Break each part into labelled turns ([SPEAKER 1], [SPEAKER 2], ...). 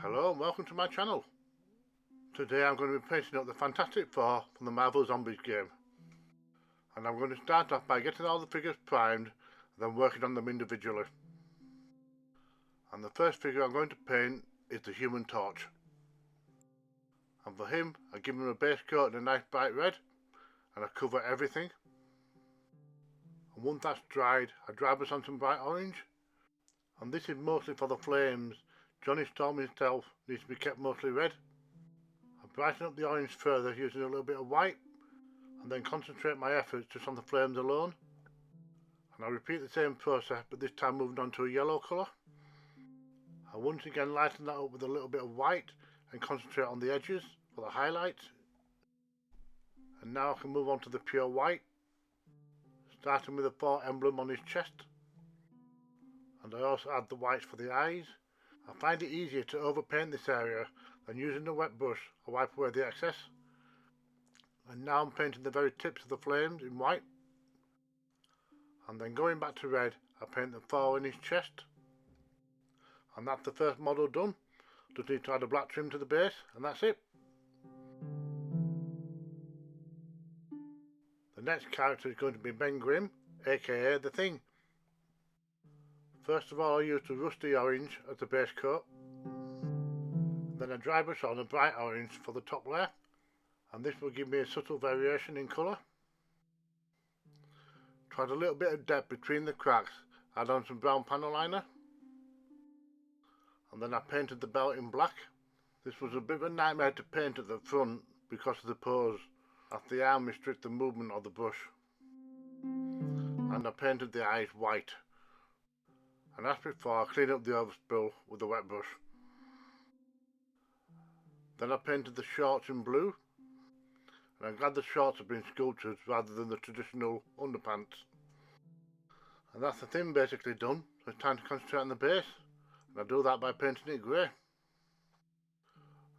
[SPEAKER 1] Hello and welcome to my channel. Today I'm going to be painting up the Fantastic Four from the Marvel Zombies game. And I'm going to start off by getting all the figures primed and then working on them individually. And the first figure I'm going to paint is the Human Torch. And for him I give him a base coat in a nice bright red and I cover everything. And once that's dried I dry brush on some bright orange. And this is mostly for the flames. Johnny Storm himself needs to be kept mostly red. I brighten up the orange further using a little bit of white and then concentrate my efforts just on the flames alone. And I repeat the same process but this time moving on to a yellow colour. I once again lighten that up with a little bit of white and concentrate on the edges for the highlights. And now I can move on to the pure white, starting with the 4 emblem on his chest. And I also add the whites for the eyes. I find it easier to overpaint this area than using a wet brush. I wipe away the excess. And now I'm painting the very tips of the flames in white. And then going back to red, I paint the 4 in his chest. And that's the first model done. Just need to add a black trim to the base and that's it. The next character is going to be Ben Grimm, aka The Thing. First of all I use the rusty orange as the base coat. Then I dry brush on a bright orange for the top layer. And this will give me a subtle variation in colour. Tried a little bit of depth between the cracks, add on some brown panel liner. And then I painted the belt in black. This was a bit of a nightmare to paint at the front because of the pose, as the arm restricts the movement of the brush. And I painted the eyes white. And as before, I clean up the overspill with a wet brush. Then I painted the shorts in blue. And I'm glad the shorts have been sculpted rather than the traditional underpants. And that's the thing basically done, so it's time to concentrate on the base. And I do that by painting it grey.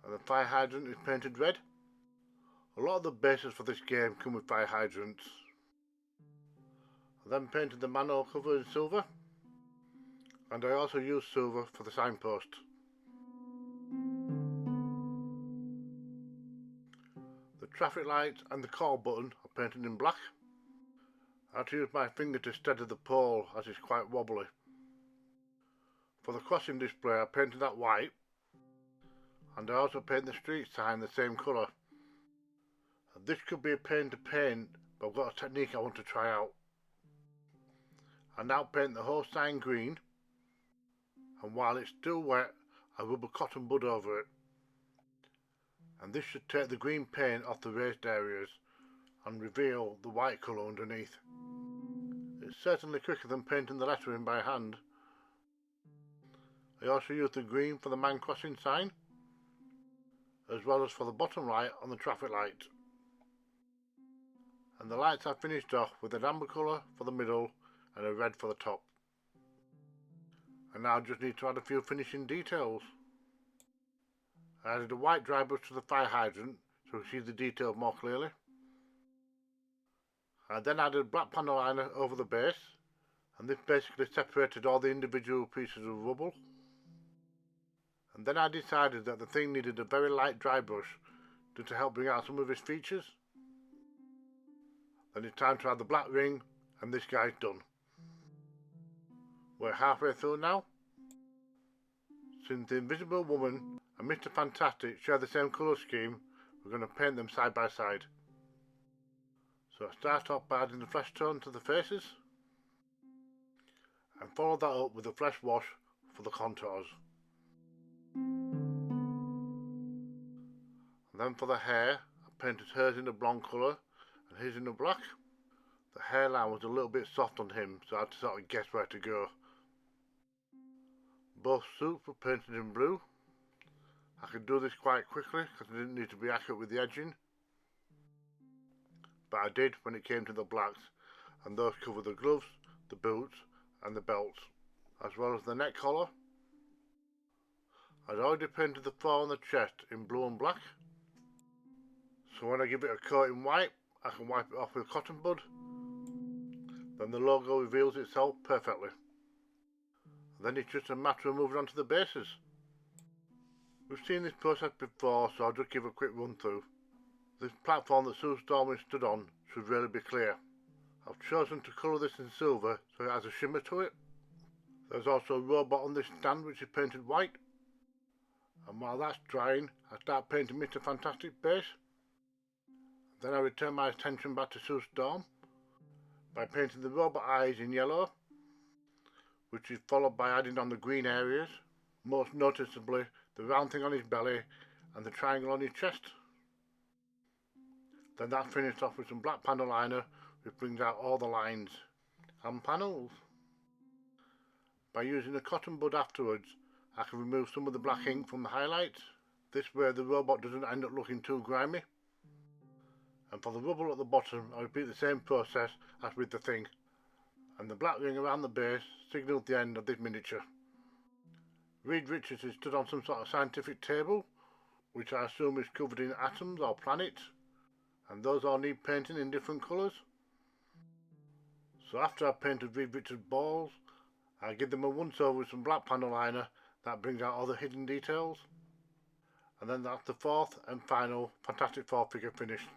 [SPEAKER 1] And the fire hydrant is painted red. A lot of the bases for this game come with fire hydrants. I then painted the manhole cover in silver. And I also used silver for the signpost. The traffic lights and the call button are painted in black. I had to use my finger to steady the pole as it's quite wobbly. For the crossing display I painted that white. And I also paint the street sign the same colour. And this could be a pain to paint, but I've got a technique I want to try out. I now paint the whole sign green. And while it's still wet, I rub a cotton bud over it. And this should take the green paint off the raised areas and reveal the white colour underneath. It's certainly quicker than painting the lettering by hand. I also used the green for the man crossing sign, as well as for the bottom light on the traffic light. And the lights I finished off with an amber colour for the middle and a red for the top. And now I just need to add a few finishing details. I added a white dry brush to the fire hydrant so you can see the detail more clearly. I then added black panel liner over the base, and this basically separated all the individual pieces of rubble. And then I decided that the thing needed a very light dry brush to help bring out some of his features. Then it's time to add the black ring and this guy's done. We're halfway through now. Since the Invisible Woman and Mr. Fantastic share the same colour scheme, we're going to paint them side by side. So I start off by adding the flesh tone to the faces and follow that up with the flesh wash for the contours. And then for the hair, I painted hers in a blonde colour and his in a black. The hairline was a little bit soft on him, so I had to sort of guess where to go. Both suits were painted in blue. I could do this quite quickly because I didn't need to be accurate with the edging. But I did when it came to the blacks, and those cover the gloves, the boots and the belts, as well as the neck collar. I'd already painted the 4 on the chest in blue and black. So when I give it a coat in white, I can wipe it off with a cotton bud. Then the logo reveals itself perfectly. Then it's just a matter of moving on to the bases. We've seen this process before, so I'll just give a quick run through. This platform that Sue Storm is stood on should really be clear. I've chosen to colour this in silver so it has a shimmer to it. There's also a robot on this stand which is painted white. And while that's drying, I start painting Mr. Fantastic base. Then I return my attention back to Sue Storm by painting the robot eyes in yellow, which is followed by adding on the green areas, most noticeably the round thing on his belly and the triangle on his chest. Then that's finished off with some black panel liner, which brings out all the lines and panels. By using a cotton bud afterwards, I can remove some of the black ink from the highlights. This way the robot doesn't end up looking too grimy. And for the rubble at the bottom, I repeat the same process as with the thing. And the black ring around the base signals the end of this miniature. Reed Richards is stood on some sort of scientific table, which I assume is covered in atoms or planets, and those all need painting in different colours. So after I've painted Reed Richards' balls, I give them a once over with some black panel liner that brings out all the hidden details. And then that's the fourth and final Fantastic Four figure finished.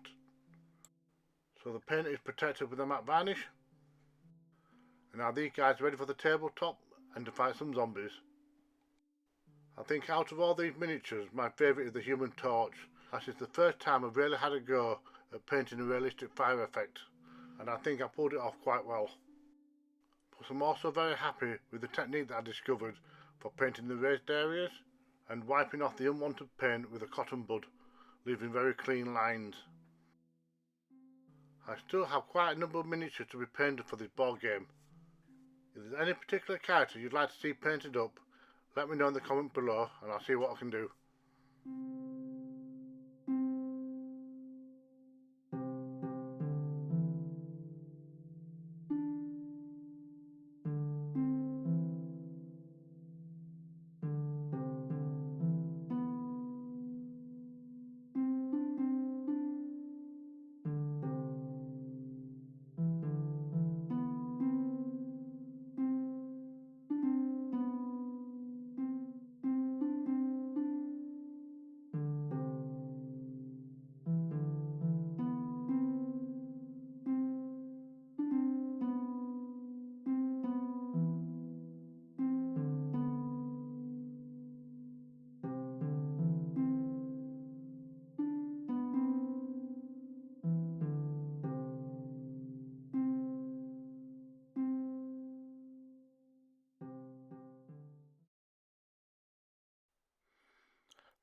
[SPEAKER 1] So the paint is protected with a matte varnish. And now these guys are ready for the tabletop and to fight some zombies. I think out of all these miniatures, my favourite is the Human Torch, as it's the first time I've really had a go at painting a realistic fire effect, and I think I pulled it off quite well. Plus I'm also very happy with the technique that I discovered for painting the raised areas and wiping off the unwanted paint with a cotton bud, leaving very clean lines. I still have quite a number of miniatures to be painted for this board game. If there's any particular character you'd like to see painted up, let me know in the comment below and I'll see what I can do.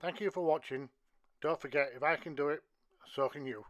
[SPEAKER 1] Thank you for watching. Don't forget, if I can do it, so can you.